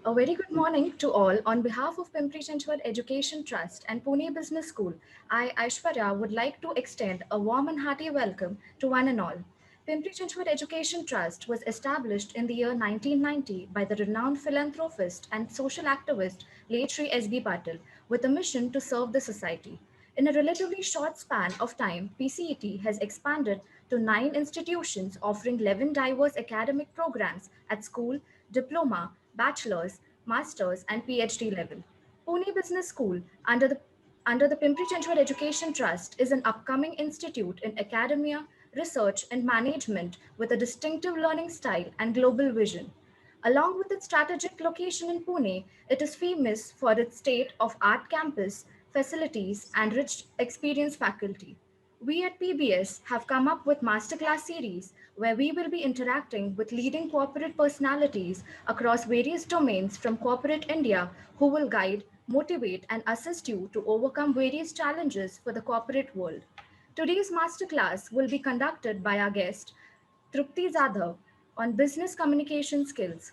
A very good morning to all. On behalf of Pimpri Chinchwad Education Trust and Pune Business School, I, Aishwarya, would like to extend a warm and hearty welcome to one and all. Pimpri Chinchwad Education Trust was established in the year 1990 by the renowned philanthropist and social activist late Shri S.B. Patil with a mission to serve the society. In a relatively short span of time, PCET has expanded to 9 institutions offering 11 diverse academic programs at school, diploma, bachelor's, master's, and PhD level. Pune Business School, under the Pimpri Chinchwad Education Trust, is an upcoming institute in academia, research, and management with a distinctive learning style and global vision. Along with its strategic location in Pune, it is famous for its state of art campus, facilities, and rich experienced faculty. We at PBS have come up with masterclass series where we will be interacting with leading corporate personalities across various domains from corporate India who will guide, motivate, and assist you to overcome various challenges for the corporate world. Today's masterclass will be conducted by our guest, Trupti Zadhav, on business communication skills.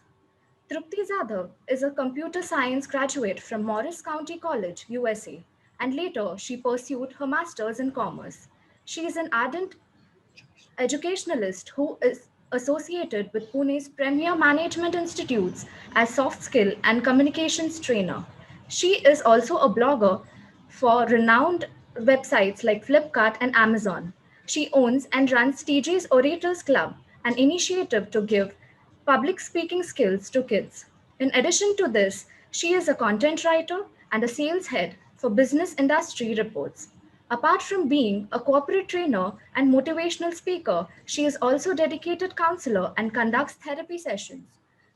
Trupti Zadhav is a computer science graduate from Morris County College, USA, and later she pursued her master's in commerce. She is an ardent educationalist who is associated with Pune's premier management institutes as soft skill and communications trainer. She is also a blogger for renowned websites like Flipkart and Amazon. She owns and runs TJ's Orators Club, an initiative to give public speaking skills to kids. In addition to this, she is a content writer and a sales head for Business Industry Reports. Apart from being a corporate trainer and motivational speaker, she is also a dedicated counselor and conducts therapy sessions.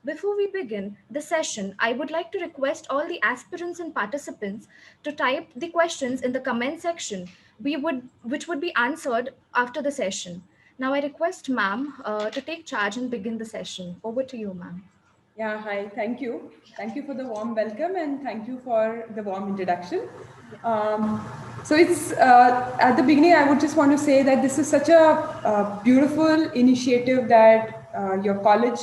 Before we begin the session, I would like to request all the aspirants and participants to type the questions in the comment section which would be answered after the session. Now I request ma'am to take charge and begin the session. Over to you, ma'am. Yeah, hi, thank you. Thank you for the warm welcome and thank you for the warm introduction. So it's at the beginning, I would just want to say that this is such a beautiful initiative that your college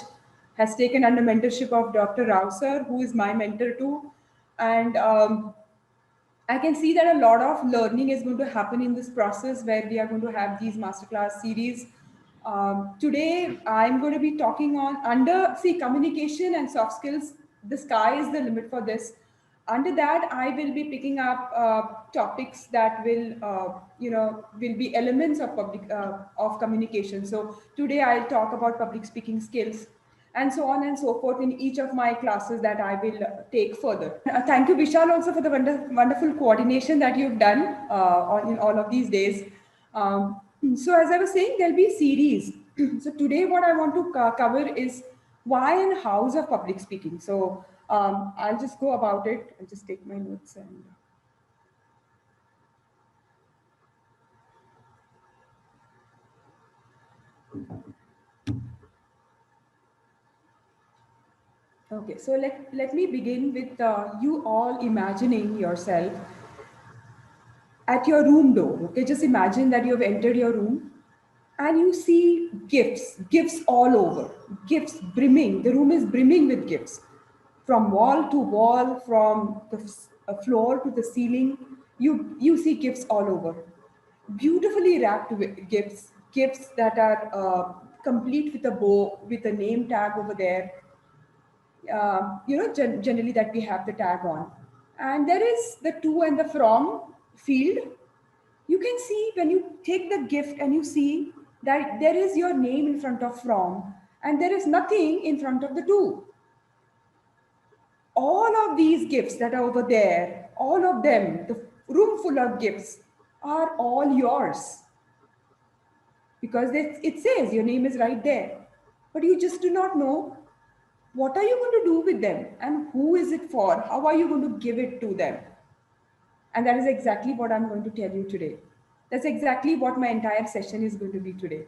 has taken under mentorship of Dr. Rao sir, who is my mentor too. And I can see that a lot of learning is going to happen in this process where we are going to have these masterclass series. Today, I'm going to be talking on see, communication and soft skills. The sky is the limit for this. Under that, I will be picking up topics that will be elements of of communication. So today, I'll talk about public speaking skills and so on and so forth in each of my classes that I will take further. Thank you, Vishal, also for the wonderful coordination that you've done in all of these days. So as I was saying, there'll be series. So today what I want to cover is why and hows of public speaking. So I'll just go about it. I'll just take my notes and... Okay, so let me begin with you all imagining yourself at your room door. Okay, just imagine that you have entered your room and you see gifts all over, gifts brimming. The room is brimming with gifts from wall to wall, from the floor to the ceiling. You see gifts all over, beautifully wrapped gifts, gifts that are complete with a bow, with a name tag over there. Generally that we have the tag on. And there is the to and the from field. You can see when you take the gift and you see that there is your name in front of from and there is nothing in front of the to. All of these gifts that are over there, all of them, the room full of gifts, are all yours because it says your name is right there. But you just do not know what are you going to do with them and who is it for? How are you going to give it to them? And that is exactly what I'm going to tell you today. That's exactly what my entire session is going to be today.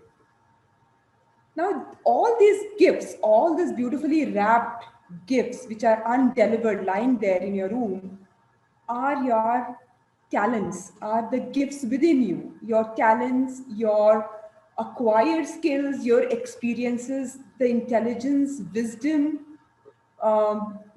Now, all these gifts, all these beautifully wrapped gifts, which are undelivered, lying there in your room, are your talents, are the gifts within you, your talents, your acquired skills, your experiences, the intelligence, wisdom,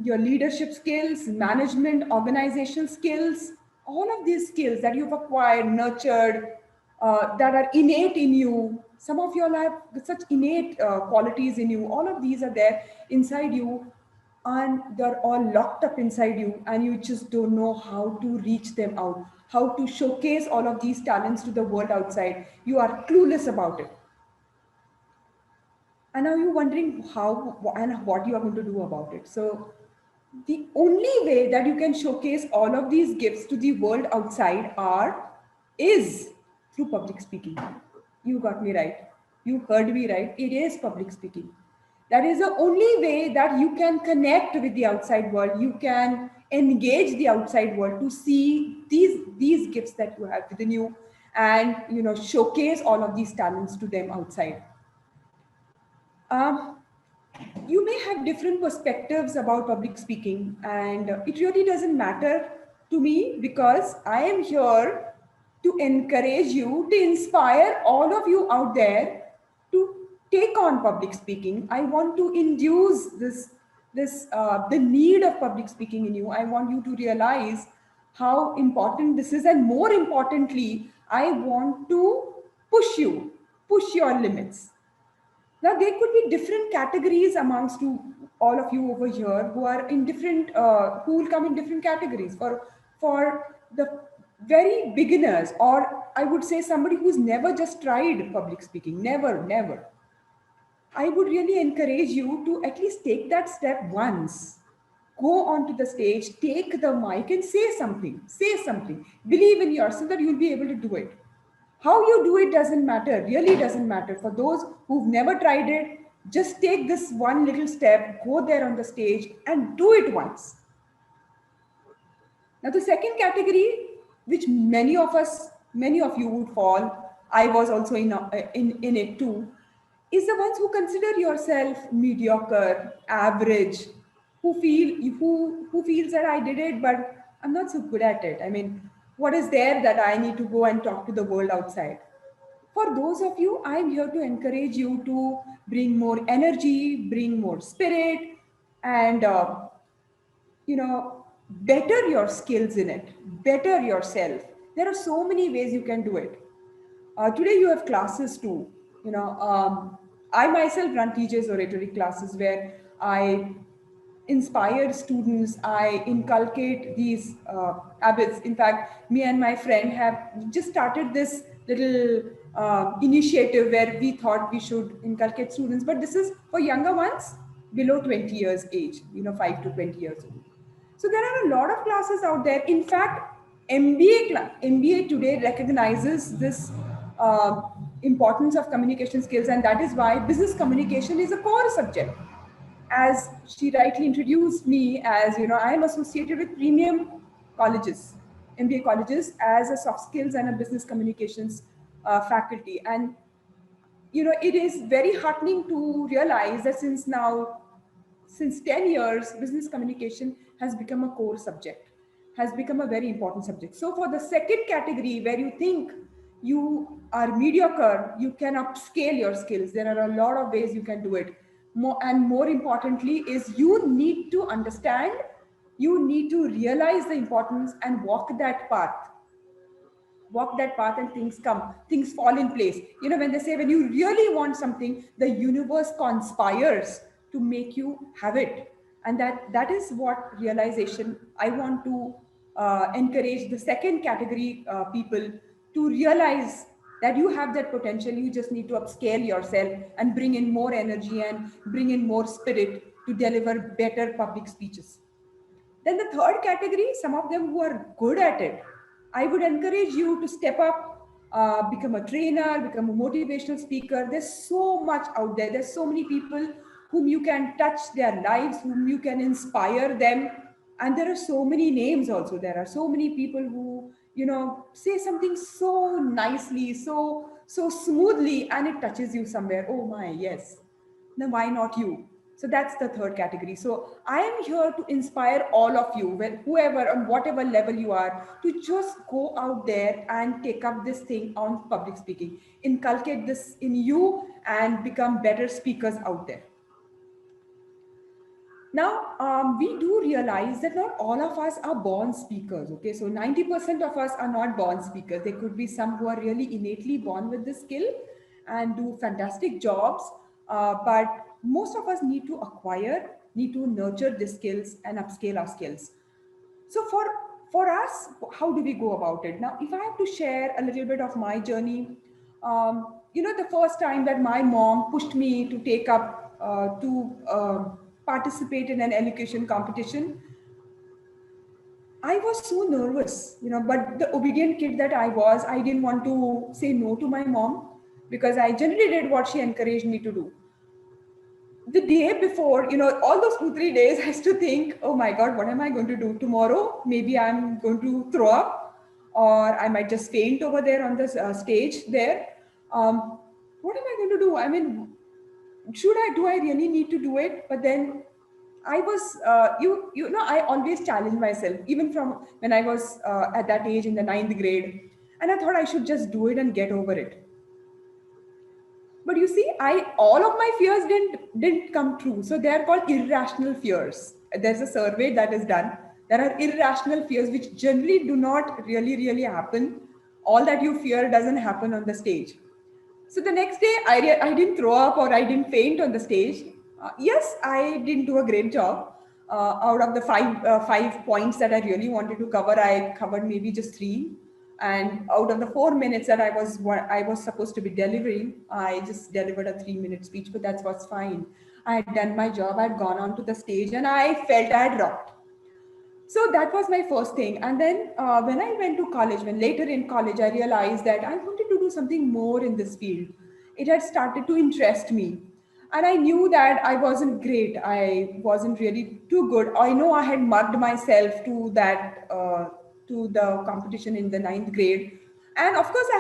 your leadership skills, management, organizational skills, all of these skills that you've acquired, nurtured, that are innate in you. Some of you all have such innate qualities in you. All of these are there inside you, and they're all locked up inside you, and you just don't know how to reach them out, how to showcase all of these talents to the world outside. You are clueless about it. And now you're wondering how and what you are going to do about it. So the only way that you can showcase all of these gifts to the world outside are is through public speaking. You got me right. You heard me right. It is public speaking. That is the only way that you can connect with the outside world. You can engage the outside world to see these gifts that you have within you, and showcase all of these talents to them outside. um, you may have different perspectives about public speaking, and it really doesn't matter to me, because I am here to encourage you, to inspire all of you out there to take on public speaking. I want to induce this the need of public speaking in you. I want you to realize how important this is, and more importantly, I want to push your limits. Now, there could be different categories amongst you, all of you over here, who are in different, who will come in different categories. For the very beginners, or I would say somebody who's never just tried public speaking, never. I would really encourage you to at least take that step once. Go onto the stage, take the mic, and say something. Say something. Believe in yourself that you'll be able to do it. How you do it doesn't matter, really doesn't matter. For those who've never tried it, just take this one little step, go there on the stage and do it once. Now, the second category, which many of you would fall, I was also in it too, is the ones who consider yourself mediocre, average, who feels that I did it, but I'm not so good at it. I mean, what is there that I need to go and talk to the world outside? For those of you, I'm here to encourage you to bring more energy, bring more spirit, and better your skills in it, better yourself. There are so many ways you can do it. Today you have classes too. I myself run TJ's oratory classes where I inspire students, I inculcate these habits. In fact, me and my friend have just started this little initiative where we thought we should inculcate students, but this is for younger ones below 20 years age, 5 to 20 years old. So there are a lot of classes out there. In fact, MBA today recognizes this uh, importance of communication skills, and that is why business communication is a core subject. As she rightly introduced me, as I am associated with premium colleges, MBA colleges, as a soft skills and a business communications faculty. And it is very heartening to realize that since 10 years, business communication has become a core subject, has become a very important subject. So for the second category, where you think you are mediocre, you can upscale your skills. There are a lot of ways you can do it. More importantly is you need to understand, you need to realize the importance and walk that path, and things fall in place. When they say, when you really want something, the universe conspires to make you have it. And that is what realization I want to encourage the second category people to realize, that you have that potential. You just need to upscale yourself and bring in more energy and bring in more spirit to deliver better public speeches. Then the third category, some of them who are good at it, I would encourage you to step up, become a trainer, become a motivational speaker. There's so much out there. There's so many people whom you can touch their lives, whom you can inspire them. And there are so many names also. There are so many people who, say something so nicely, so smoothly, and it touches you somewhere. Oh my, yes. Then why not you? So that's the third category. So I am here to inspire all of you, whoever, on whatever level you are, to just go out there and take up this thing on public speaking. Inculcate this in you and become better speakers out there. Now, we do realize that not all of us are born speakers. Okay, so 90% of us are not born speakers. There could be some who are really innately born with this skill and do fantastic jobs. But most of us need to acquire, need to nurture the skills and upscale our skills. So for us, how do we go about it? Now, if I have to share a little bit of my journey, the first time that my mom pushed me to take up to participate in an elocution competition, I was so nervous, but the obedient kid that I was, I didn't want to say no to my mom because I generally did what she encouraged me to do. The day before, all those 2, 3 days, I used to think, oh my God, what am I going to do tomorrow? Maybe I'm going to throw up, or I might just faint over there on this stage there. What am I going to do? I mean, do I really need to do it? But then I was, I always challenge myself, even from when I was at that age in the ninth grade. And I thought I should just do it and get over it. But you see, I all of my fears didn't come true. So they are called irrational fears. There's a survey that is done. There are irrational fears which generally do not really happen. All that you fear doesn't happen on the stage. So the next day, I didn't throw up or I didn't faint on the stage. Yes, I didn't do a great job. Out of the five points that I really wanted to cover, I covered maybe just three. And out of the 4 minutes that I was supposed to be delivering, I just delivered a 3-minute speech. But that's what's fine. I had done my job. I'd gone onto the stage, and I felt I had rocked. So that was my first thing. And then when I went to college, when later in college, I realized that I wanted to do something more in this field. It had started to interest me. And I knew that I wasn't great. I wasn't really too good. I know I had mugged myself to the competition in the ninth grade. And of course, I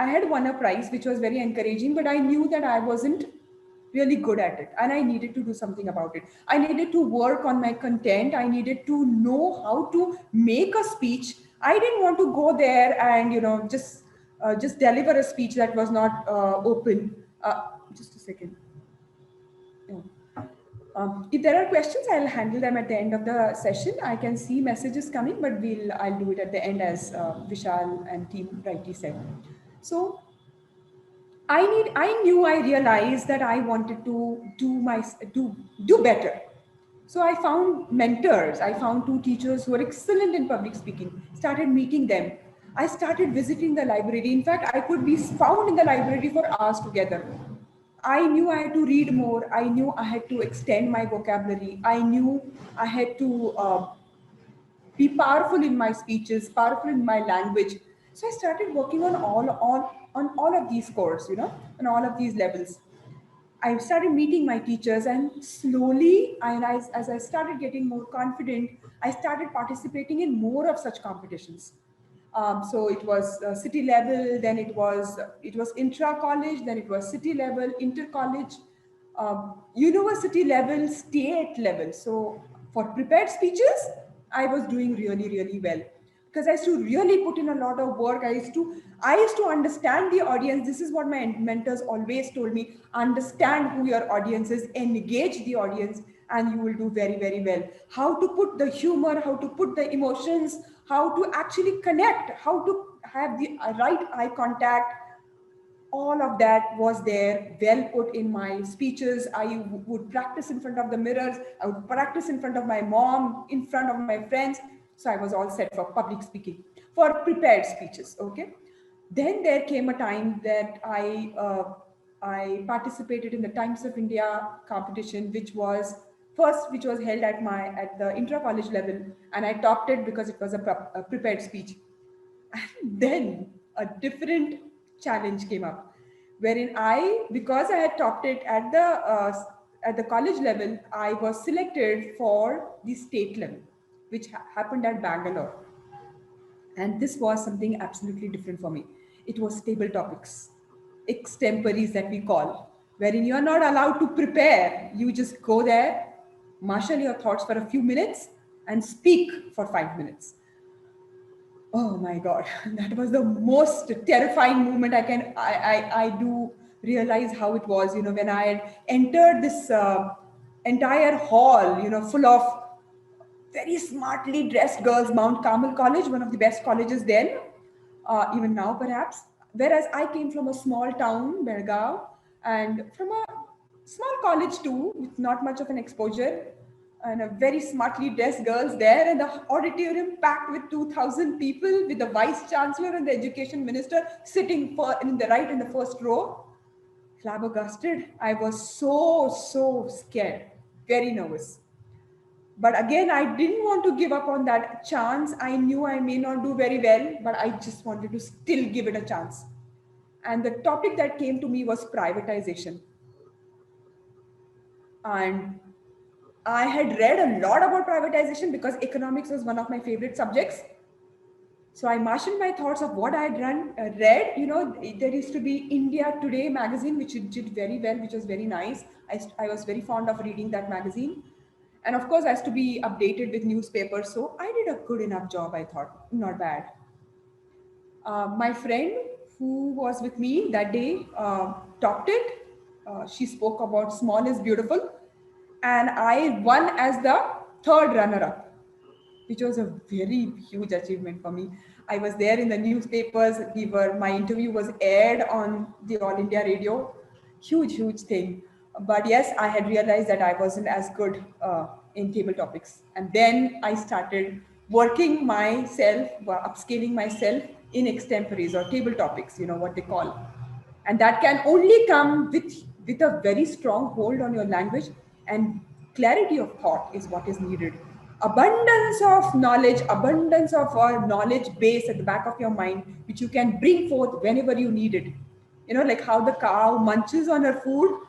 had won a prize, which was very encouraging, but I knew that I wasn't really good at it and I needed to do something about it. I needed to work on my content. I needed to know how to make a speech. I didn't want to go there and just deliver a speech that was not open. Just a second. Yeah. If there are questions, I'll handle them at the end of the session. I can see messages coming, but I'll do it at the end, as Vishal and team rightly said. So I realized that I wanted to do better. So I found mentors. I found two teachers who were excellent in public speaking. Started meeting them. I started visiting the library. In fact, I could be found in the library for hours together. I knew I had to read more. I knew I had to extend my vocabulary. I knew I had to be powerful in my speeches, powerful in my language. So I started working on all of these cores, on all of these levels. I started meeting my teachers, and slowly, as I started getting more confident, I started participating in more of such competitions. So it was city level, then it was intra college, then it was city level, inter college, university level, state level. So for prepared speeches, I was doing really well because I used to really put in a lot of work. I used to understand the audience. This is what my mentors always told me: understand who your audience is, engage the audience, and you will do very well. How to put the humor, how to put the emotions, how to actually connect, how to have the right eye contact. All of that was there, well put in my speeches. I would practice in front of the mirrors. I would practice in front of my mom, in front of my friends. So I was all set for public speaking, for prepared speeches. Okay. Then there came a time that I participated in the Times of India competition, which was held at the intra college level, and I topped it because it was a prepared speech. And then a different challenge came up, wherein because I had topped it at the college level, I was selected for the state level, which happened at Bangalore. And this was something absolutely different for me. It was table topics, extemporaries that we call, wherein you are not allowed to prepare. You just go there, marshal your thoughts for a few minutes, and speak for 5 minutes. Oh my God, that was the most terrifying moment. I do realize how it was, when I had entered this entire hall, full of very smartly dressed girls. Mount Carmel College, one of the best colleges then, even now perhaps. Whereas I came from a small town, Belgaum, and from a small college too, with not much of an exposure, and a very smartly dressed girls there, and the auditorium packed with 2,000 people, with the vice chancellor and the education minister sitting in the right in the first row. Flabbergasted. I was so scared, very nervous. But again, I didn't want to give up on that chance. I knew I may not do very well, but I just wanted to still give it a chance. And the topic that came to me was privatization. And I had read a lot about privatization because economics was one of my favorite subjects. So I marshaled my thoughts of what I had read. There used to be India Today magazine, which it did very well, which was very nice. I was very fond of reading that magazine. And of course, I has to be updated with newspapers. So I did a good enough job, I thought, not bad. My friend who was with me that day topped it. She spoke about small is beautiful. And I won as the third runner up, which was a very huge achievement for me. I was there in the newspapers. My interview was aired on the All India Radio. Huge thing. But yes, I had realized that I wasn't as good in table topics. And then I started working myself, upscaling myself in extemporaries or table topics, what they call. And that can only come with a very strong hold on your language, and clarity of thought is what is needed. Abundance of knowledge, abundance of a knowledge base at the back of your mind, which you can bring forth whenever you need it. Like how the cow munches on her food.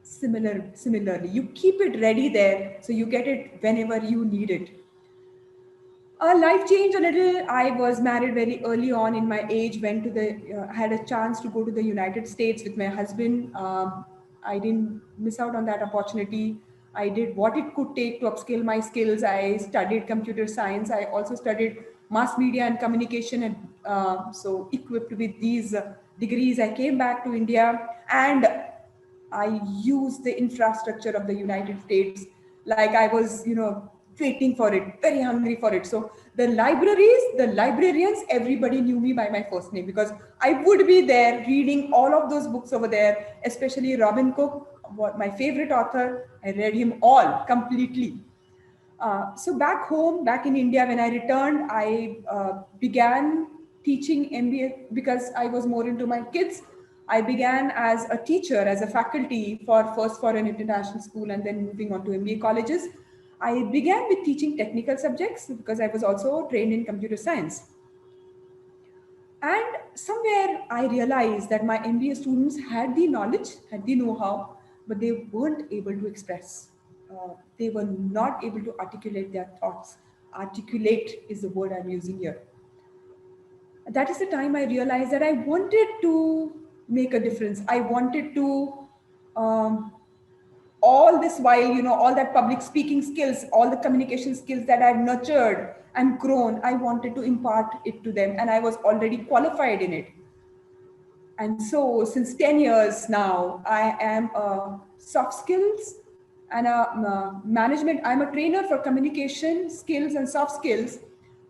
Similarly, you keep it ready there so you get it whenever you need it. Life changed a little. I was married very early on in my age. Had a chance to go to the United States with my husband. I didn't miss out on that opportunity. I did what it could take to upskill my skills. I studied computer science. I also studied mass media and communication, and so equipped with these degrees, I came back to India, and I used the infrastructure of the United States like I was, waiting for it, very hungry for it. So the libraries, the librarians, everybody knew me by my first name because I would be there reading all of those books over there, especially Robin Cook, my favorite author. I read him all completely. So back home, back in India, when I returned, I began teaching MBA because I was more into my kids. I began as a teacher, as a faculty for an international school, and then moving on to MBA colleges. I began with teaching technical subjects because I was also trained in computer science. And somewhere I realized that my MBA students had the knowledge, had the know-how, but they weren't able to express. They were not able to articulate their thoughts. Articulate is the word I'm using here. That is the time I realized that I wanted to make a difference. I wanted to, all this while, all that public speaking skills, all the communication skills that I've nurtured and grown, I wanted to impart it to them. And I was already qualified in it. And so since 10 years now, I am a soft skills and a management. I'm a trainer for communication skills and soft skills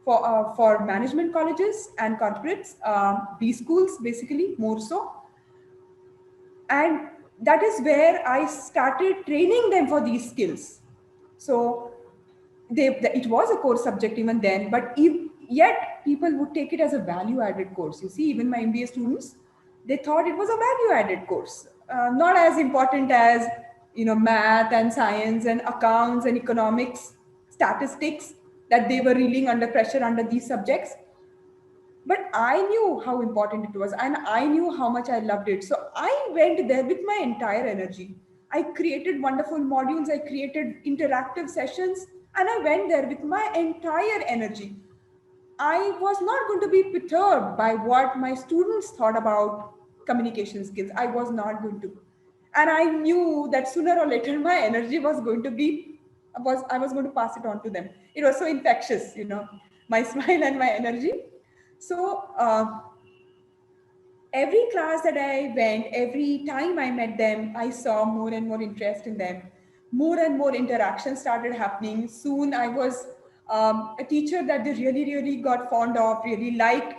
for management colleges and corporates, B schools, basically, more so. And that is where I started training them for these skills. So it was a core subject even then, but yet people would take it as a value added course. You see, even my MBA students, they thought it was a value added course, not as important as math and science and accounts and economics, statistics that they were reeling under pressure under these subjects. But I knew how important it was, and I knew how much I loved it. So I went there with my entire energy. I created wonderful modules, I created interactive sessions, and I went there with my entire energy. I was not going to be perturbed by what my students thought about communication skills. I was not going to. And I knew that sooner or later my energy was going to be, I was going to pass it on to them. It was so infectious, my smile and my energy. So Every class that I went, every time I met them, I saw more and more interest in them. More and more interaction started happening. Soon I was a teacher that they really, really got fond of, really liked.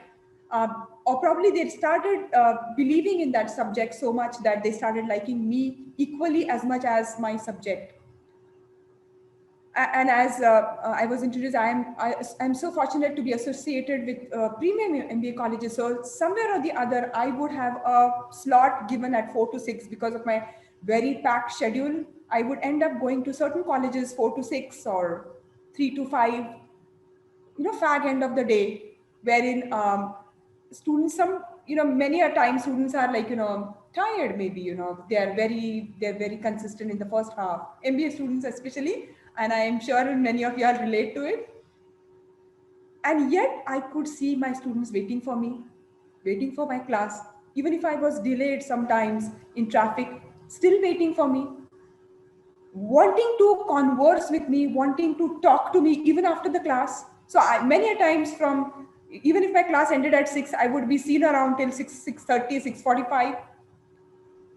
Or probably they started believing in that subject so much that they started liking me equally as much as my subject. And as I was introduced, I'm so fortunate to be associated with premium MBA colleges. So somewhere or the other, I would have a slot given at 4 to 6 because of my very packed schedule. I would end up going to certain colleges 4 to 6 or 3 to 5, fag end of the day, wherein students, many a time students are like, tired, maybe, they're very consistent in the first half, MBA students especially, and I am sure many of you all relate to it. And yet I could see my students waiting for me, waiting for my class, even if I was delayed sometimes in traffic, still waiting for me, wanting to converse with me, wanting to talk to me even after the class. So many a times from, even if my class ended at 6, I would be seen around till 6, 6:30, 6:45,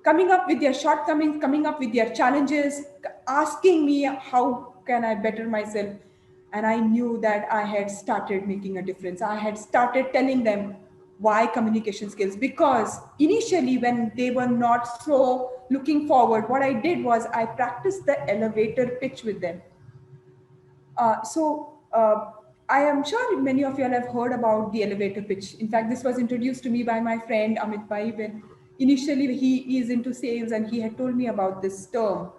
coming up with their shortcomings, coming up with their challenges, asking me how can I better myself. And I knew that I had started making a difference. I had started telling them why communication skills, because initially when they were not so looking forward, what I did was I practiced the elevator pitch with them. So I am sure many of you all have heard about the elevator pitch. In fact, this was introduced to me by my friend Amit Pai when initially he is into sales and he had told me about this term.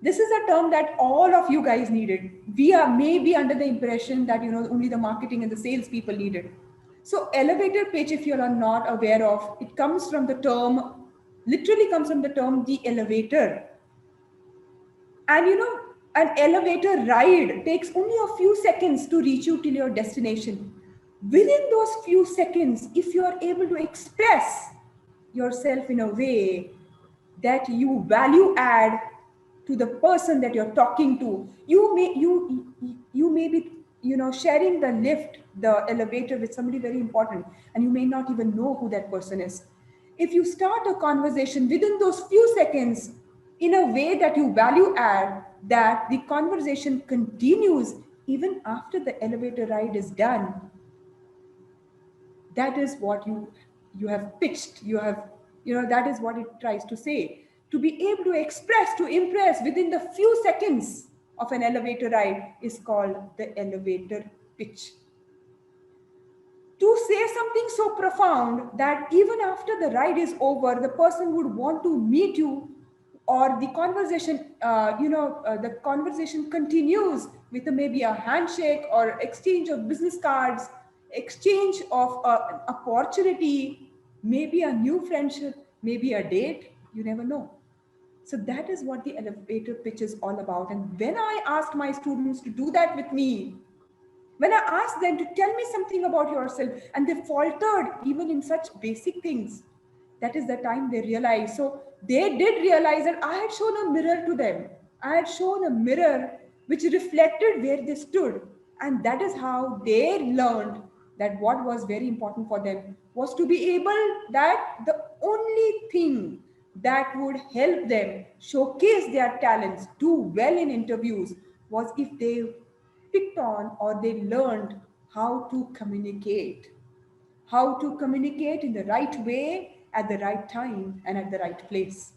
This is a term that all of you guys needed. We are maybe under the impression that only the marketing and the sales people needed. So elevator pitch, if you are not aware of, it comes from the term, literally comes from the term the elevator. And an elevator ride takes only a few seconds to reach you till your destination. Within those few seconds, if you are able to express yourself in a way that you value add to the person that you're talking to, you may be sharing the lift, the elevator with somebody very important, and you may not even know who that person is. If you start a conversation within those few seconds in a way that you value add, that the conversation continues even after the elevator ride is done, that is what you have pitched, that is what it tries to say. To be able to express, to impress within the few seconds of an elevator ride is called the elevator pitch. To say something so profound that even after the ride is over, the person would want to meet you, or the conversation, the conversation continues with maybe a handshake or exchange of business cards, exchange of an opportunity, maybe a new friendship, maybe a date, you never know. So that is what the elevator pitch is all about. And when I asked my students to do that with me, when I asked them to tell me something about yourself, and they faltered even in such basic things, that is the time they realized. So they did realize that I had shown a mirror to them. I had shown a mirror which reflected where they stood. And that is how they learned that what was very important for them was to be able, that the only thing that would help them showcase their talents, do well in interviews, was if they picked on or they learned how to communicate in the right way, at the right time, and at the right place,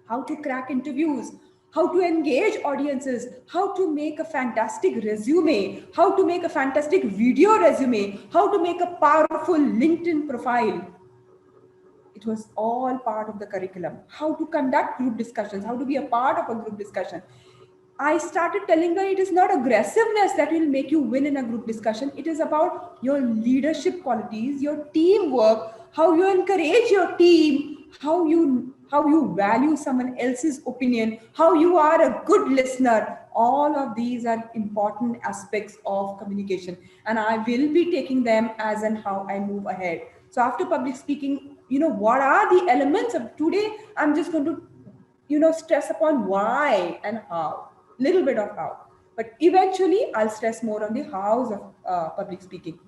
how to crack interviews, how to engage audiences, how to make a fantastic resume, how to make a fantastic video resume, how to make a powerful LinkedIn profile. It was all part of the curriculum. How to conduct group discussions, how to be a part of a group discussion. I started telling her it is not aggressiveness that will make you win in a group discussion. It is about your leadership qualities, your teamwork, how you encourage your team, how you value someone else's opinion, how you are a good listener. All of these are important aspects of communication, and I will be taking them as and how I move ahead. So after public speaking, what are the elements of today? I'm just going to stress upon why and how, little bit of how, but eventually I'll stress more on the hows of public speaking.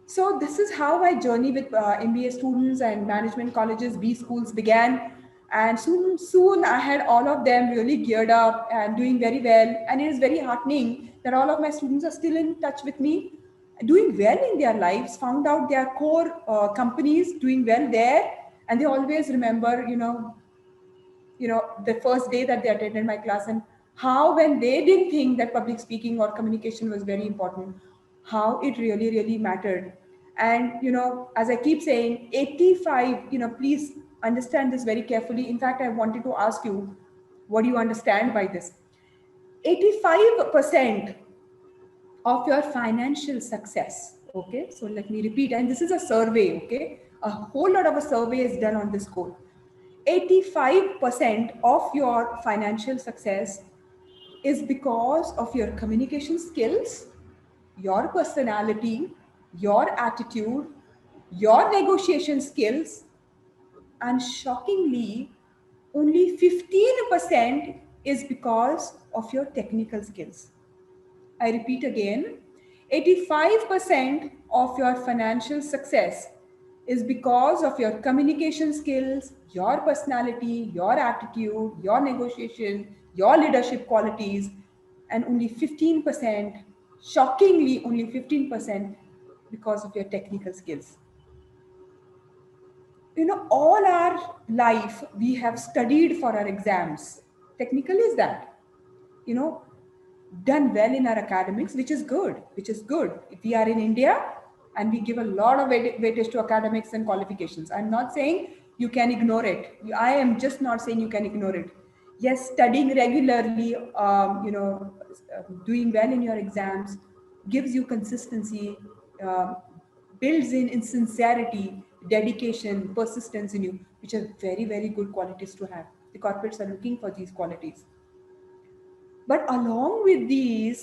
So this is how my journey with MBA students and management colleges, B schools began. And soon I had all of them really geared up and doing very well. And it is very heartening that all of my students are still in touch with me, doing well in their lives, found out their core companies doing well there. And they always remember, the first day that they attended my class, and how when they didn't think that public speaking or communication was very important, how it really mattered. And as I keep saying, 85, please understand this very carefully. In fact, I wanted to ask you, what do you understand by this? 85% of your financial success, okay, so let me repeat, and this is a survey, okay, a whole lot of a survey is done on this code. 85% of your financial success is because of your communication skills, your personality, your attitude, your negotiation skills, and shockingly, only 15% is because of your technical skills. I repeat again, 85% of your financial success is because of your communication skills, your personality, your attitude, your negotiation, your leadership qualities, and only 15%, shockingly, only 15% because of your technical skills. All our life we have studied for our exams. Technical is that, you know, done well in our academics, which is good, which is good. If we are in India and we give a lot of weightage to academics and qualifications, I'm not saying you can ignore it. I am just not saying you can ignore it. Yes, studying regularly, doing well in your exams gives you consistency, um, builds in sincerity, dedication, persistence in you, which are very good qualities to have. The corporates are looking for these qualities. But along with the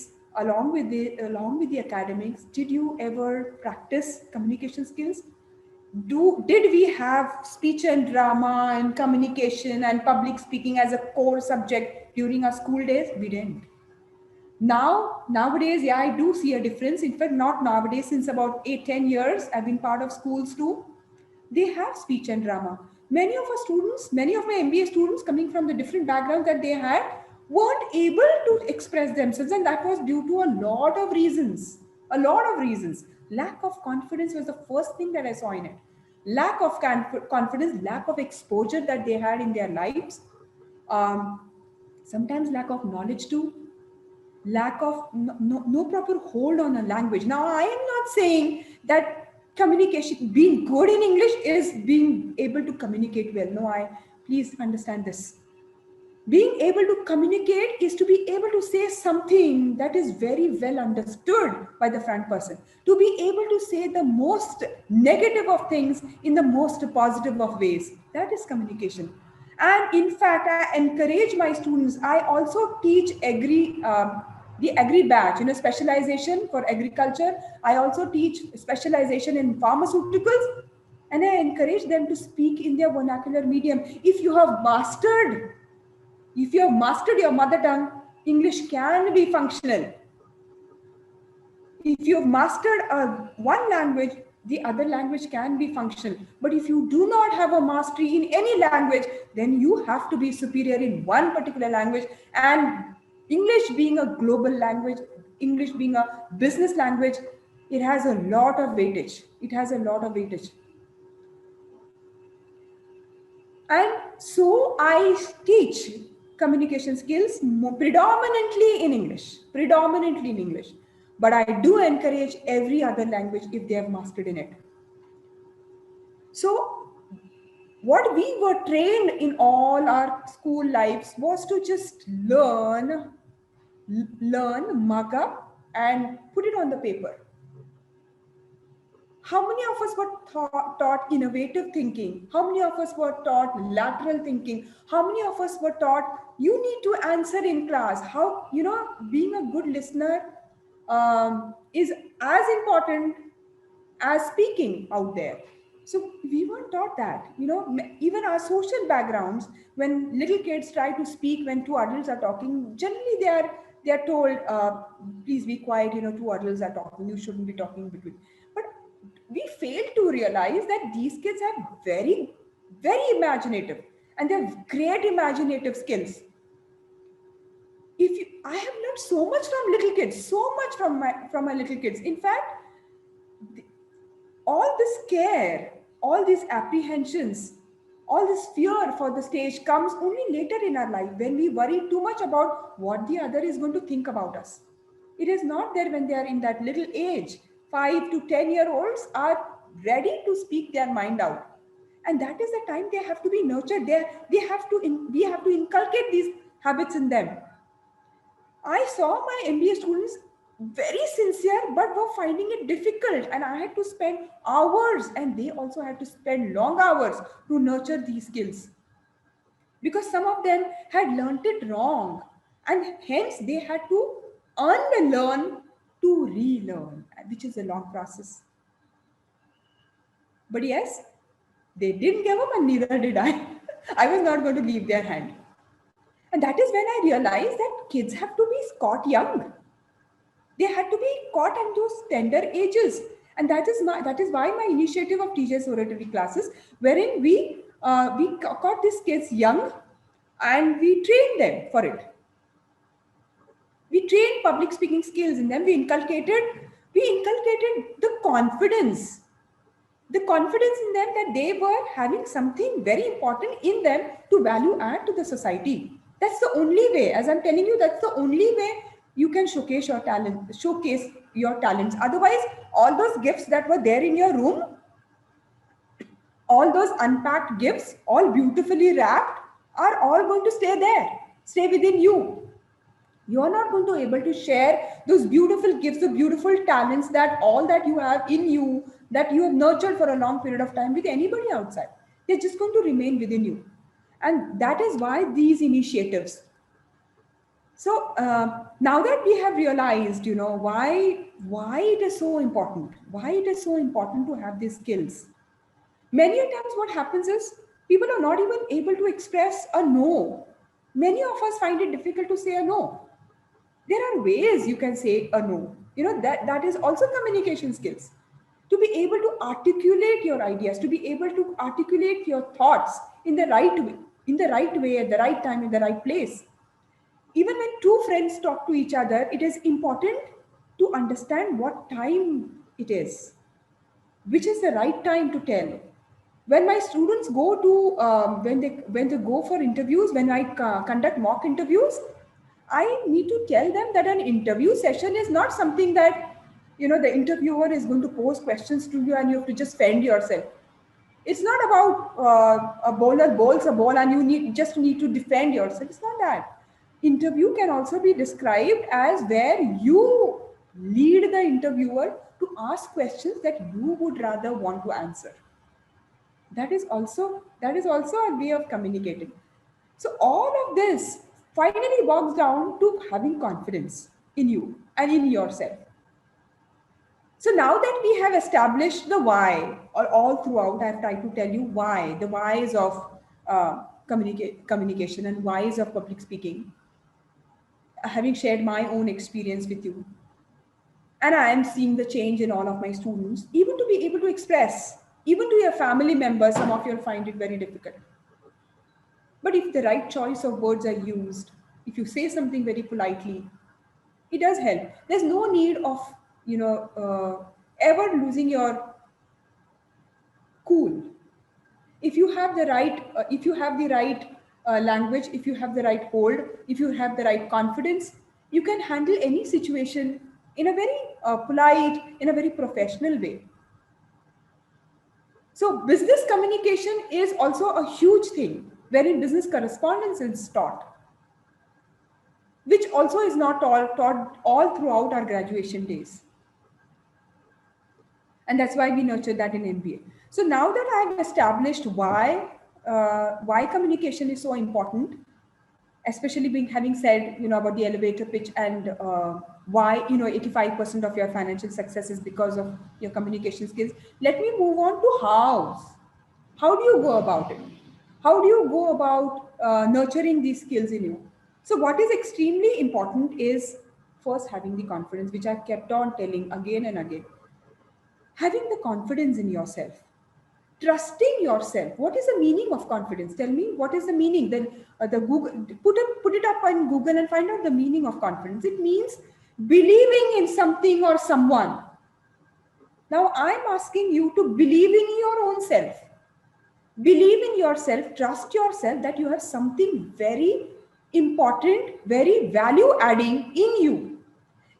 academics, did you ever practice communication skills? Did we have speech and drama and communication and public speaking as a core subject during our school days? We didn't. Nowadays, yeah, I do see a difference. In fact, not nowadays, since about 8-10 years, I've been part of schools too. They have speech and drama. Many of our students, many of my MBA students coming from the different backgrounds that they had, weren't able to express themselves, and that was due to a lot of reasons. A lot of reasons. Lack of confidence was the first thing that I saw in it. Lack of confidence, lack of exposure that they had in their lives. Um, Sometimes lack of knowledge too, lack of no proper hold on a language. Now, I am not saying that communication, being good in English, is being able to communicate well. No, please understand this. Being able to communicate is to be able to say something that is very well understood by the front person, to be able to say the most negative of things in the most positive of ways. That is communication. And in fact, I encourage my students. I also teach the agri batch, specialization for agriculture. I also teach specialization in pharmaceuticals, and I encourage them to speak in their vernacular medium. If you have mastered your mother tongue, English can be functional. If you have mastered one language, the other language can be functional. But if you do not have a mastery in any language, then you have to be superior in one particular language. And English being a global language, English being a business language, it has a lot of weightage. It has a lot of weightage. And so I teach communication skills predominantly in English. But I do encourage every other language if they have mastered in it. So what we were trained in all our school lives was to just learn, mug up, and put it on the paper. How many of us were taught innovative thinking? How many of us were taught lateral thinking? How many of us were taught you need to answer in class? How, being a good listener is as important as speaking out there. So we weren't taught that. Even our social backgrounds, when little kids try to speak when two adults are talking, generally they are told, please be quiet, two adults are talking, you shouldn't be talking between. But we fail to realize that these kids are very, very imaginative, and they have great imaginative skills. I have learned so much from little kids, so much from my little kids. In fact, all this care, all these apprehensions, all this fear for the stage comes only later in our life, when we worry too much about what the other is going to think about us. It is not there when they are in that little age. 5 to 10-year-olds are ready to speak their mind out. And that is the time they have to be nurtured. We have to inculcate these habits in them. I saw my MBA students very sincere, but were finding it difficult. And I had to spend hours, and they also had to spend long hours to nurture these skills. Because some of them had learnt it wrong. And hence they had to unlearn to relearn, which is a long process. But yes, they didn't give up, and neither did I. I was not going to leave their hand. And that is when I realized that kids have to be caught young. They had to be caught at those tender ages. And that is why my initiative of teachers oratory classes, wherein we caught these kids young and we trained them for it. We trained public speaking skills in them. We inculcated the confidence in them that they were having something very important in them to value add to the society. That's the only way, as I'm telling you, that's the only way you can showcase your talents. Otherwise, all those gifts that were there in your room, all those unpacked gifts, all beautifully wrapped, are all going to stay within you. You're not going to be able to share those beautiful gifts, the beautiful talents, that all that you have in you, that you have nurtured for a long period of time, with anybody outside. They're just going to remain within you. And that is why these initiatives. So now that we have realized, why it is so important, to have these skills. Many times what happens is people are not even able to express a no. Many of us find it difficult to say a no. There are ways you can say a no. That is also communication skills. To be able to articulate your ideas, to be able to articulate your thoughts in the right way, at the right time, in the right place. Even when two friends talk to each other, it is important to understand what time it is, which is the right time to tell. When my students go to, when they go for interviews, when I conduct mock interviews, I need to tell them that an interview session is not something that, the interviewer is going to pose questions to you and you have to just fend yourself. It's not about a bowler bowls a ball and you just need to defend yourself. It's not that. Interview can also be described as where you lead the interviewer to ask questions that you would rather want to answer. That is also a way of communicating. So all of this finally boils down to having confidence in you and in yourself. So now that we have established the why, or all throughout, I've tried to tell you why, the whys of communication and whys of public speaking, having shared my own experience with you. And I am seeing the change in all of my students, even to be able to express, even to your family members, some of you will find it very difficult. But if the right choice of words are used, if you say something very politely, it does help. There's no need of, ever losing your cool. If you have the right, language, if you have the right hold, if you have the right confidence, you can handle any situation in a very polite, in a very professional way. So business communication is also a huge thing, wherein business correspondence is taught, which also is not taught all throughout our graduation days. And that's why we nurtured that in MBA. So now that I've established why communication is so important, especially having said, about the elevator pitch and why, 85% of your financial success is because of your communication skills. Let me move on to how. How do you go about it? How do you go about nurturing these skills in you? So what is extremely important is first having the confidence, which I've kept on telling again and again. having the confidence in yourself, trusting yourself. What is the meaning of confidence? Tell me, what is the meaning? Then the Google, put it up on Google and find out the meaning of confidence. It means believing in something or someone. Now I'm asking you to believe in your own self. Believe in yourself, trust yourself that you have something very important, very value adding in you.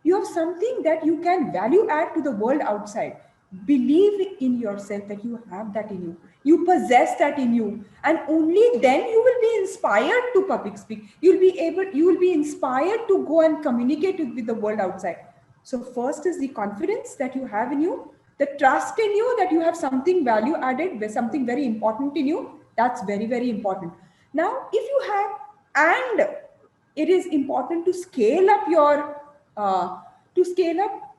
You have something that you can value add to the world outside. Believe in yourself that you have that in you. You possess that in you. And only then you will be inspired to public speak. You will be inspired to go and communicate with the world outside. So first is the confidence that you have in you, the trust in you that you have something value added, something very important in you. That's very, very important. Now, if you have, and it is important to scale up your to scale up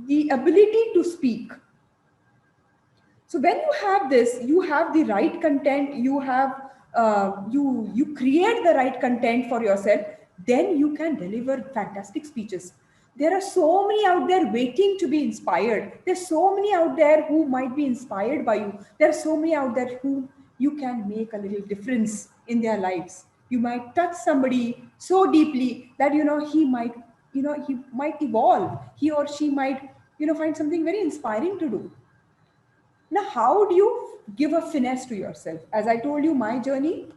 the ability to speak. So when you have this, you have the right content, you have you create the right content for yourself, then you can deliver fantastic speeches. There are so many out there waiting to be inspired. There's so many out there who might be inspired by you. There are so many out there who you can make a little difference in their lives. You might touch somebody so deeply that he might evolve. He or she might find something very inspiring to do. Now, how do you give a finesse to yourself? As I told you, my journey,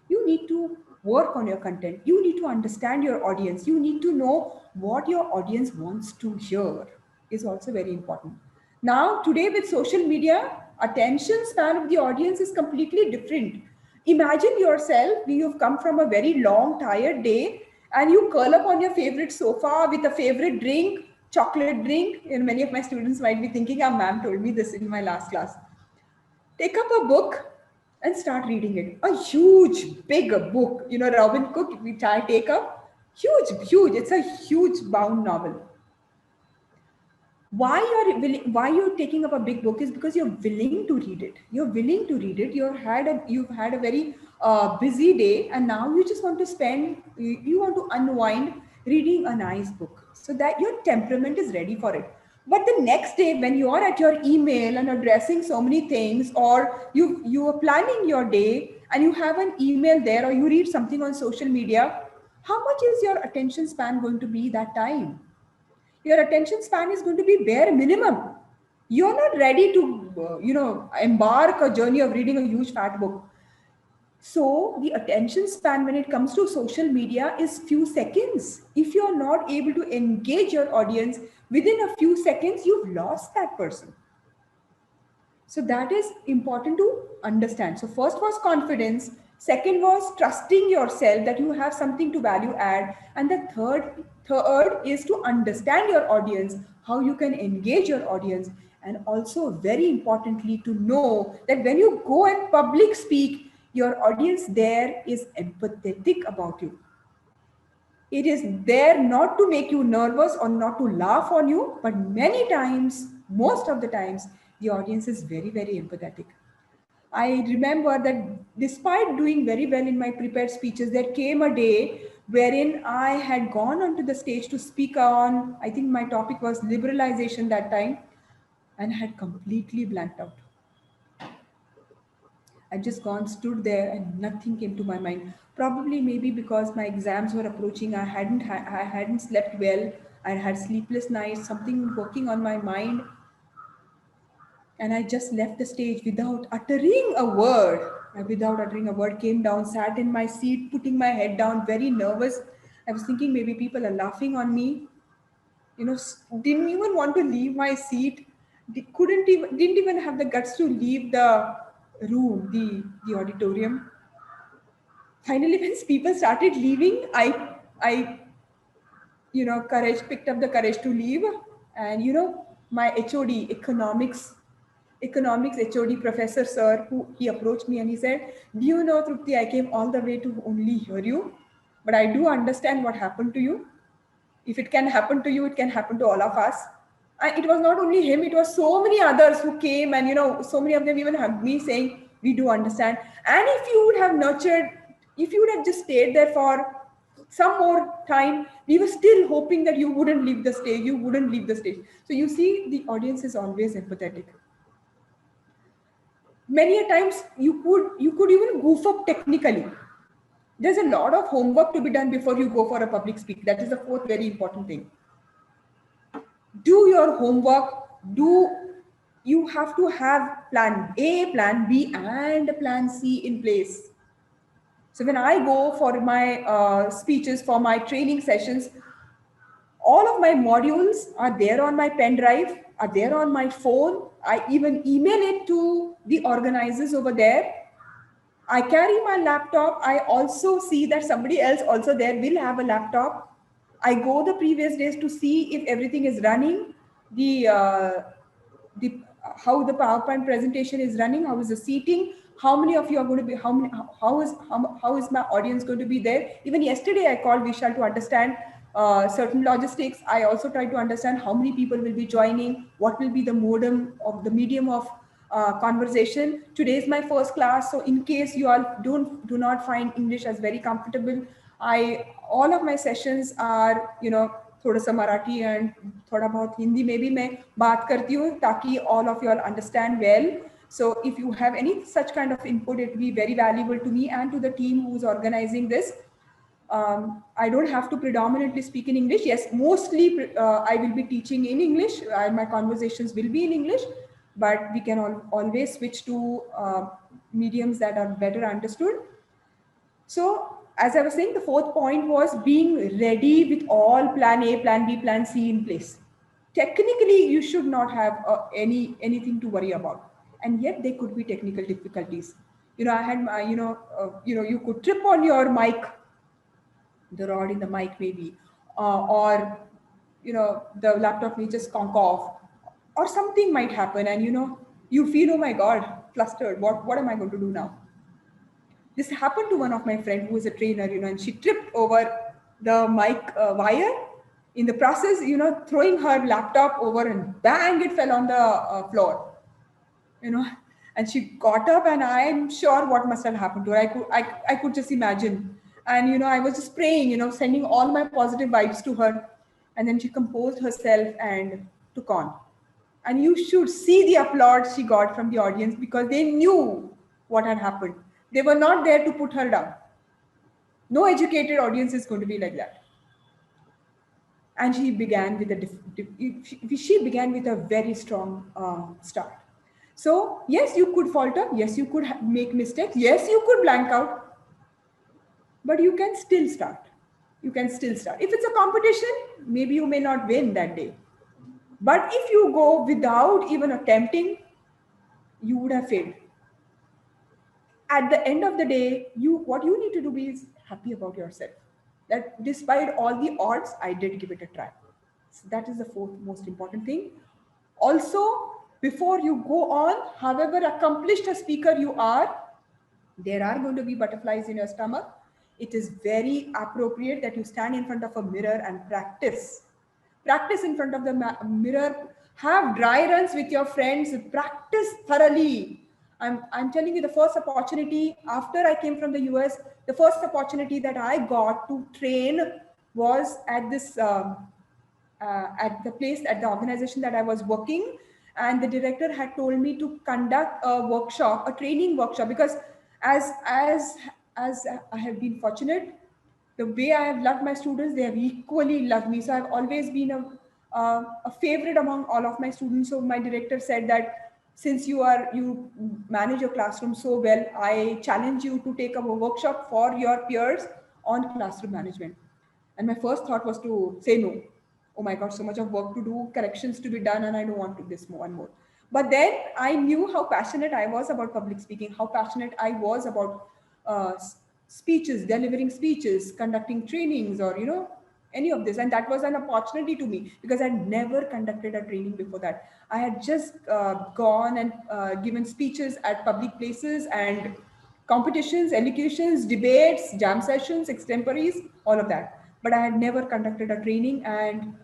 you need to work on your content. You need to understand your audience. You need to know what your audience wants to hear is also very important. Now, today with social media, attention span of the audience is completely different. Imagine yourself, you've come from a very long, tired day, and you curl up on your favorite sofa with a favorite drink, chocolate drink. And many of my students might be thinking, "Ah, ma'am told me this in my last class." Take up a book and start reading it. A huge, big book. Robin Cook, we take up. Huge. It's a huge bound novel. Why you're taking up a big book is because you're willing to read it. You're willing to read it. You've had a very busy day, and now you just want to you want to unwind reading a nice book, so that your temperament is ready for it. But the next day, when you are at your email and addressing so many things, or you are planning your day and you have an email there, or you read something on social media, how much is your attention span going to be that time? Your attention span is going to be bare minimum. You're not ready to, embark a journey of reading a huge fat book. So the attention span when it comes to social media is few seconds. If you're not able to engage your audience within a few seconds, you've lost that person. So that is important to understand. So first was confidence. Second was trusting yourself that you have something to value add. And the third is to understand your audience, how you can engage your audience. And also very importantly to know that when you go and public speak, your audience there is empathetic about you. It is there not to make you nervous or not to laugh on you, but many times, most of the times, the audience is very, very empathetic. I remember that despite doing very well in my prepared speeches, there came a day wherein I had gone onto the stage to speak on, I think my topic was liberalization that time, and had completely blanked out. I just stood there and nothing came to my mind. Probably maybe because my exams were approaching, I hadn't slept well. I had sleepless nights, something working on my mind. And I just left the stage without uttering a word. Came down, sat in my seat, putting my head down, very nervous. I was thinking maybe people are laughing on me. Didn't even want to leave my seat. Didn't even have the guts to leave the room, the auditorium. Finally, when people started leaving, I picked up the courage to leave. And my HOD, economics HOD professor sir, he approached me and he said, "Do you know, Trupti, I came all the way to only hear you, but I do understand what happened to you. If it can happen to you, it can happen to all of us." And it was not only him, it was so many others who came, and so many of them even hugged me saying, "We do understand." And if you would have just stayed there for some more time, we were still hoping that you wouldn't leave the stage, you wouldn't leave the stage. So you see, the audience is always empathetic. Many a times you could even goof up technically. There's a lot of homework to be done before you go for a public speak. That is the fourth very important thing. Do your homework. You have to have plan A, plan B, and plan C in place. So when I go for my speeches, for my training sessions, all of my modules are there on my pen drive, are there on my phone. I even email it to the organizers over there. I carry my laptop. I also see that somebody else also there will have a laptop. I go the previous days to see if everything is running, the how the PowerPoint presentation is running, how is the seating, how many of you are going to be, how is my audience going to be there. Even yesterday I called Vishal to understand certain logistics. I also tried to understand how many people will be joining, what will be the medium of conversation. Today is my first class, so in case you all do not find English as very comfortable, all of my sessions are, थोड़ा सा Marathi and थोड़ा बहुत हिंदी में भी मैं बात करती हूँ ताकि all of you all understand well. So if you have any such kind of input, it will be very valuable to me and to the team who is organizing this. I don't have to predominantly speak in English. Yes, mostly I will be teaching in English. My conversations will be in English, but we can always switch to mediums that are better understood. So as I was saying, the fourth point was being ready with all plan A, plan B, plan C in place. Technically, you should not have anything to worry about, and yet there could be technical difficulties. I had my, you could trip on your mic, the rod in the mic maybe, or the laptop may just conk off, or something might happen, and you feel, oh my God, flustered. What am I going to do now? This happened to one of my friend who is a trainer, and she tripped over the mic wire. In the process, throwing her laptop over, and bang, it fell on the floor. And she got up, and I'm sure what must have happened to her. I could just imagine. And I was just praying, sending all my positive vibes to her. And then she composed herself and took on. And you should see the applause she got from the audience, because they knew what had happened. They were not there to put her down. No educated audience is going to be like that. And she began with a very strong start. So yes, you could falter. Yes, you could make mistakes. Yes, you could blank out. But you can still start. If it's a competition, maybe you may not win that day. But if you go without even attempting, you would have failed. At the end of the day, what you need to do is happy about yourself. That despite all the odds, I did give it a try. So that is the fourth most important thing. Also, before you go on, however accomplished a speaker you are, there are going to be butterflies in your stomach. It is very appropriate that you stand in front of a mirror and practice. Practice in front of the mirror. Have dry runs with your friends. Practice thoroughly. I'm telling you, the first opportunity after I came from the US, the first opportunity that I got to train was at the organization that I was working, and the director had told me to conduct a training workshop, because as I have been fortunate, the way I have loved my students, they have equally loved me. So I've always been a favorite among all of my students. So my director said that since you manage your classroom so well, I challenge you to take up a workshop for your peers on classroom management. And my first thought was to say no. Oh my God, so much of work to do, corrections to be done, and I don't want to do this more and more. But then I knew how passionate I was about public speaking, how passionate I was about speeches, delivering speeches, conducting trainings, or any of this. And that was an opportunity to me, because I'd never conducted a training before that. I had just gone and given speeches at public places and competitions, elocutions, debates, jam sessions, extemporaries, all of that. But I had never conducted a training, and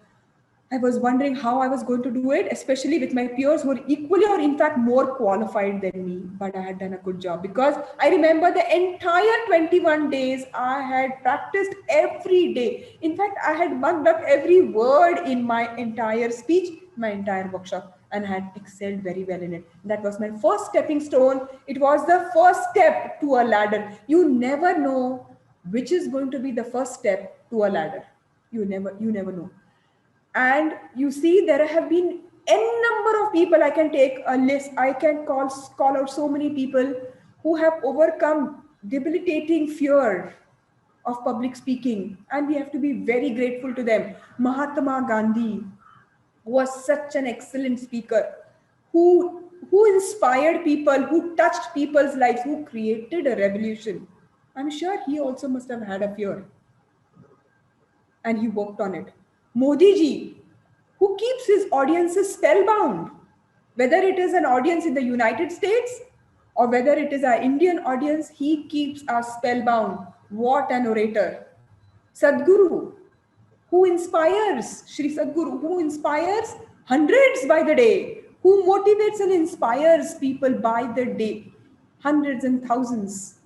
I was wondering how I was going to do it, especially with my peers who were equally or in fact more qualified than me. But I had done a good job because I remember the entire 21 days I had practiced every day. In fact, I had mugged up every word in my entire speech, my entire workshop, and had excelled very well in it. That was my first stepping stone. It was the first step to a ladder. You never know which is going to be the first step to a ladder. You never know. And you see, there have been n number of people. I can take a list. I can call out so many people who have overcome debilitating fear of public speaking, and we have to be very grateful to them. Mahatma Gandhi was such an excellent speaker, who inspired people, who touched people's lives, who created a revolution. I'm sure he also must have had a fear, and he worked on it. Modi ji, who keeps his audiences spellbound, whether it is an audience in the United States or whether it is our Indian audience, he keeps us spellbound. What an orator. Sadhguru, who inspires, Sri Sadhguru, who inspires hundreds by the day, who motivates and inspires people by the day, hundreds and thousands.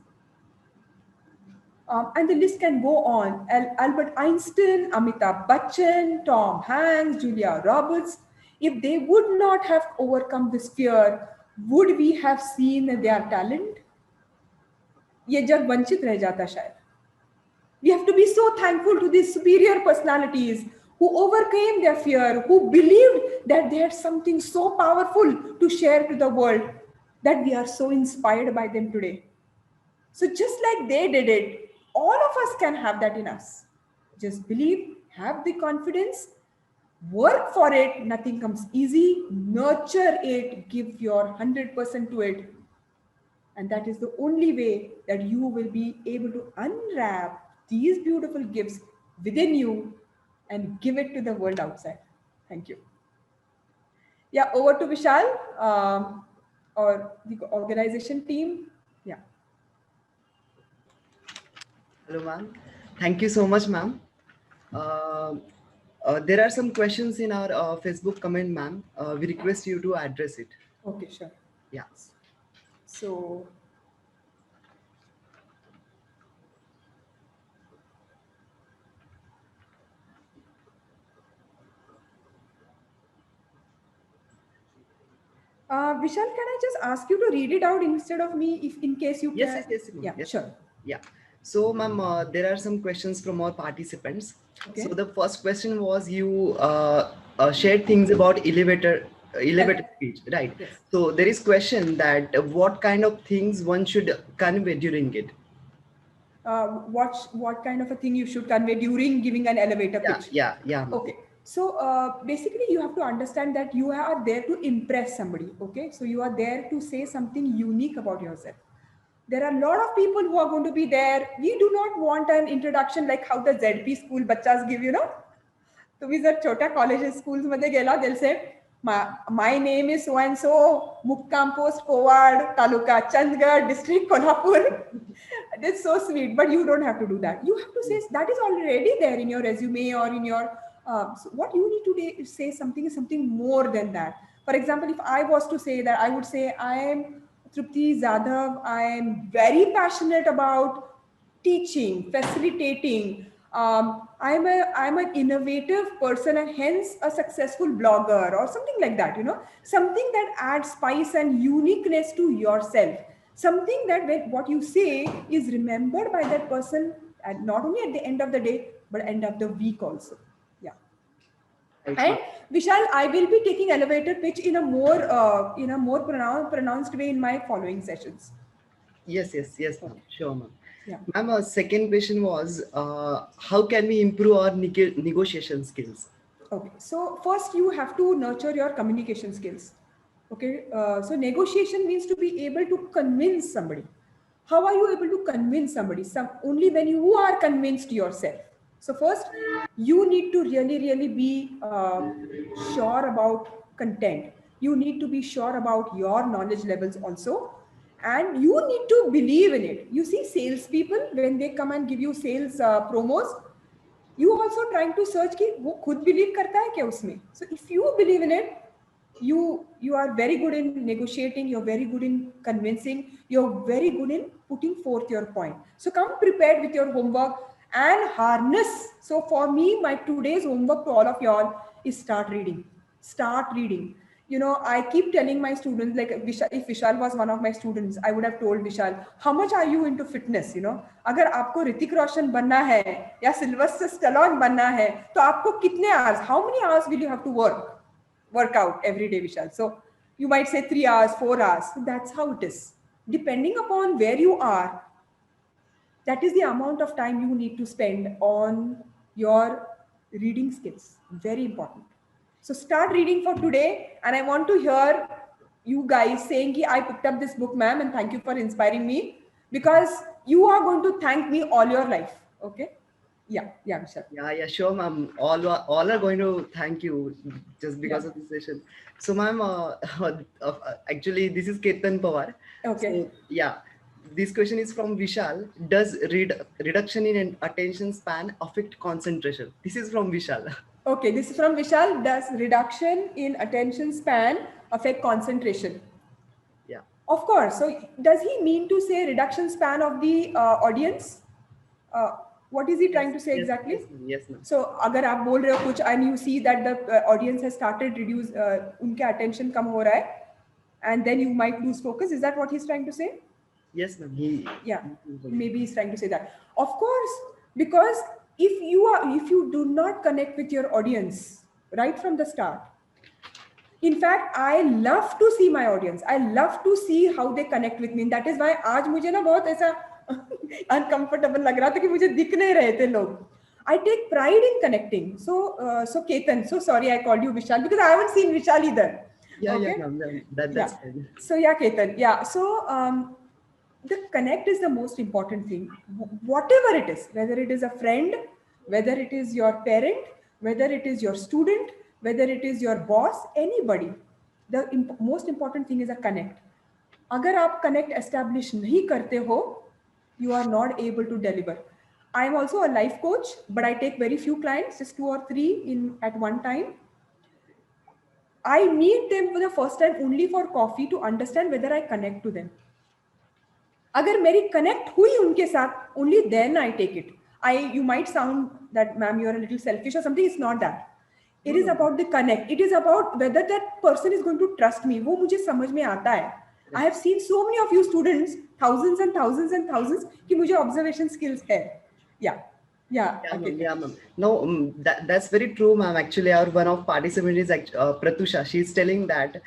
And the list can go on. Albert Einstein, Amitabh Bachchan, Tom Hanks, Julia Roberts. If they would not have overcome this fear, would we have seen their talent? ये जग वंचित रह जाता शायद. We have to be so thankful to these superior personalities who overcame their fear, who believed that they had something so powerful to share to the world, that we are so inspired by them today. So just like they did it, all of us can have that in us. Just believe, have the confidence, work for it. Nothing comes easy. Nurture it, give your 100% to it. And that is the only way that you will be able to unwrap these beautiful gifts within you and give it to the world outside. Thank you. Yeah, over to Vishal or the organization team. Yeah. Hello, ma'am. Thank you so much, ma'am. There are some questions in our Facebook comment, ma'am. We request you to address it. Okay, sure. Yeah. So, Vishal, can I just ask you to read it out instead of me, if in case you Yes, can? yes, Yeah, yes. sure. Yeah. So, ma'am, there are some questions from our participants. Okay. So the first question was, you shared things about elevator speech, right? Yes. So there is question that what kind of things one should convey during it. What kind of a thing you should convey during giving an elevator pitch? Yeah. Ma'am. Okay. So basically, you have to understand that you are there to impress somebody. Okay. So you are there to say something unique about yourself. There are a lot of people who are going to be there. We do not want an introduction like how the ZP school bachas give, you know. तुम्ही जर छोट्या colleges schools मध्ये गेला, they'll say my name is so and so, Mukkam Post, Powad, Taluka Chandgarh, District Kolhapur. That's so sweet, but you don't have to do that. You have to say that is already there in your resume or in your so what you need to say something is something more than that. For example, if I was to say that, I would say I am Trupti Jadhav. I am very passionate about teaching, facilitating. I'm an innovative person and hence a successful blogger or something like that, you know, something that adds spice and uniqueness to yourself. Something that when what you say is remembered by that person, and not only at the end of the day, but end of the week also. Yeah. And Vishal, I will be taking elevator pitch in a more pronounced way in my following sessions. Yes, ma'am. Sure, ma'am. Yeah. Ma'am, our second question was, how can we improve our negotiation skills? Okay, so first you have to nurture your communication skills. Okay, so negotiation means to be able to convince somebody. How are you able to convince somebody? Only when you are convinced yourself. So first, you need to really be sure about content. You need to be sure about your knowledge levels also. And you need to believe in it. You see, salespeople, when they come and give you sales promos, you also trying to search कि वो खुद believe करता है क्या उसमें. So if you believe in it, you are very good in negotiating, you're very good in convincing, you're very good in putting forth your point. So come prepared with your homework and harness. So for me, my today's homework to all of y'all is start reading. Start reading. You know, I keep telling my students, like if Vishal was one of my students, I would have told Vishal, how much are you into fitness? You know, अगर आपको ऋतिक रोशन बनना है या Sylvester Stallone बनना है, तो आपको कितने hours, how many hours will you have to work out every day, Vishal? So you might say 3 hours, 4 hours. So that's how it is. Depending upon where you are, that is the amount of time you need to spend on your reading skills. Very important. So start reading for today. And I want to hear you guys saying, I picked up this book, ma'am, and thank you for inspiring me, because you are going to thank me all your life. Okay? Yeah, Vishal. Yeah, sure, ma'am. All are going to thank you just because of this session. So, ma'am, actually, this is Ketan Pawar. Okay. So, yeah, this question is from Vishal. Does reduction in attention span affect concentration? This is from Vishal. Okay, this is from Vishal. Does reduction in attention span affect concentration? Yeah. Of course. So does he mean to say reduction span of the audience? What is he trying to say exactly? Yes, ma'am. So अगर आप बोल रहे हो कुछ and you see that the audience has started reduce उनके attention कम हो रहा है, and then you might lose focus. Is that what he's trying to say? Yes, ma'am. Maybe he's trying to say that. Of course, because if you do not connect with your audience right from the start, in fact, I love to see my audience. I love to see how they connect with me. And that is why आज मुझे ना बहुत ऐसा uncomfortable लग रहा था कि मुझे दिख नहीं रहे थे लोग. I take pride in connecting. So Ketan, so sorry I called you Vishal because I haven't seen Vishal either. Yeah, that's fine. So yeah, Ketan. Yeah. So the connect is the most important thing. Whatever it is, whether it is a friend, whether it is your parent, whether it is your student, whether it is your boss, anybody, the most important thing is a connect. अगर आप connect establish नहीं करते हो, you are not able to deliver. I am also a life coach, but I take very few clients, just 2 or 3 at one time. I meet them for the first time only for coffee to understand whether I connect to them. अगर मेरी connect हुई उनके साथ, only then I take it. You might sound that, ma'am, you are a little selfish or something. It's not that. It is about the connect. It is about whether that person is going to trust me. वो मुझे समझ में आता है. I have seen so many of you students, thousands and thousands and thousands, कि मुझे observation skills है. Yeah. Okay. Yeah, ma'am. No, that's very true, ma'am. Actually, our one of participants is Pratusha. She's telling that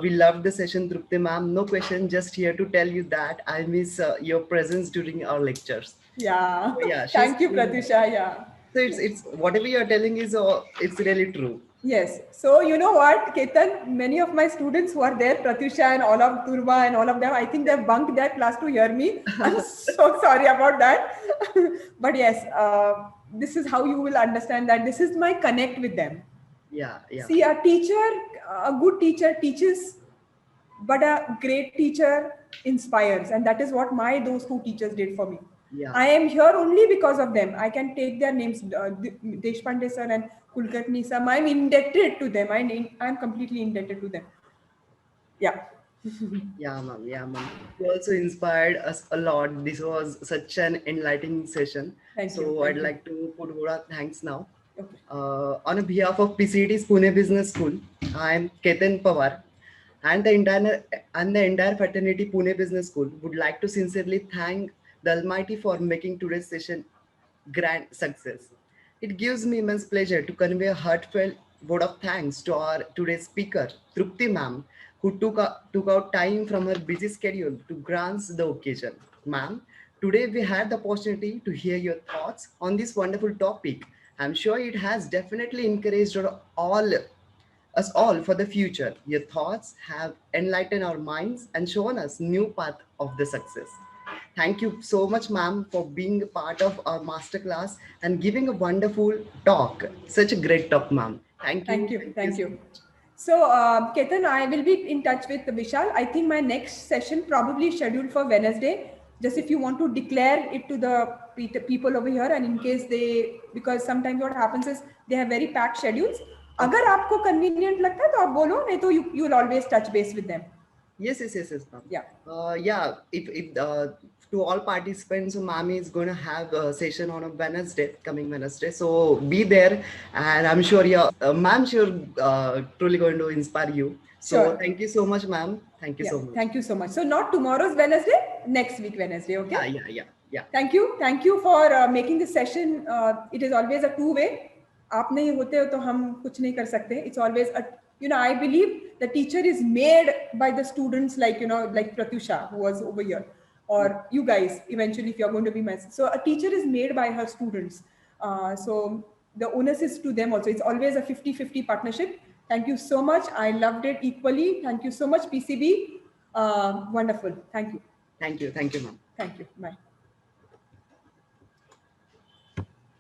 we loved the session, Trupti, ma'am. No question, just here to tell you that I miss your presence during our lectures. Yeah. So, yeah. Thank you, Pratusha. Yeah. So it's whatever you're telling is it's really true. Yes. So you know what, Ketan, many of my students who are there, Pratusha and all of Turba and all of them, I think they've bunked their class to hear me. I'm so sorry about that. But yes, this is how you will understand that this is my connect with them. Yeah. See, a good teacher teaches, but a great teacher inspires. And that is what those 2 teachers did for me. Yeah. I am here only because of them. I can take their names, Deshpande sir and Kulkarni sir. I'm indebted to them. I'm completely indebted to them. Yeah. Yeah, ma'am. You also inspired us a lot. This was such an enlightening session. Thank you. So I'd like to put Voda thanks now. Okay. On behalf of PCET's Pune Business School, I am Ketan Pawar, and the entire fraternity Pune Business School would like to sincerely thank the Almighty for making today's session grand success. It gives me immense pleasure to convey a heartfelt word of thanks to our today's speaker, Trupti ma'am, who took out time from her busy schedule to grant the occasion. Ma'am, today we had the opportunity to hear your thoughts on this wonderful topic. I'm sure it has definitely encouraged us all for the future. Your thoughts have enlightened our minds and shown us new path of the success. Thank you so much, ma'am, for being a part of our masterclass and giving a wonderful talk. Such a great talk, ma'am. Thank you. So, Ketan, I will be in touch with Vishal. I think my next session probably scheduled for Wednesday. just if you want to declare it to the people over here, and in case they, because sometimes what happens is they have very packed schedules. अगर आपको convenient लगता है तो आप बोलो, नहीं तो you will always touch base with them. Yes, ma'am. Yeah. Yeah. If to all participants, ma'am is going to have a session on a Wednesday, coming Wednesday. So be there, and I'm sure ma'am, truly going to inspire you. So Sure. thank you so much, ma'am. Thank you so much. Thank you so much. So not tomorrow's Wednesday, next week Wednesday. Okay. Yeah. Thank you for making this session. It is always a two-way. आप नहीं होते हो तो हम कुछ नहीं कर सकते. It's always a, I believe the teacher is made by the students, like Pratyusha, who was over here, or you guys eventually if you're going to be so a teacher is made by her students. So the onus is to them also. It's always a 50-50 partnership. Thank you so much. I loved it equally. Thank you so much, PCB. Wonderful. Thank you. Thank you, ma'am. Thank you. Bye.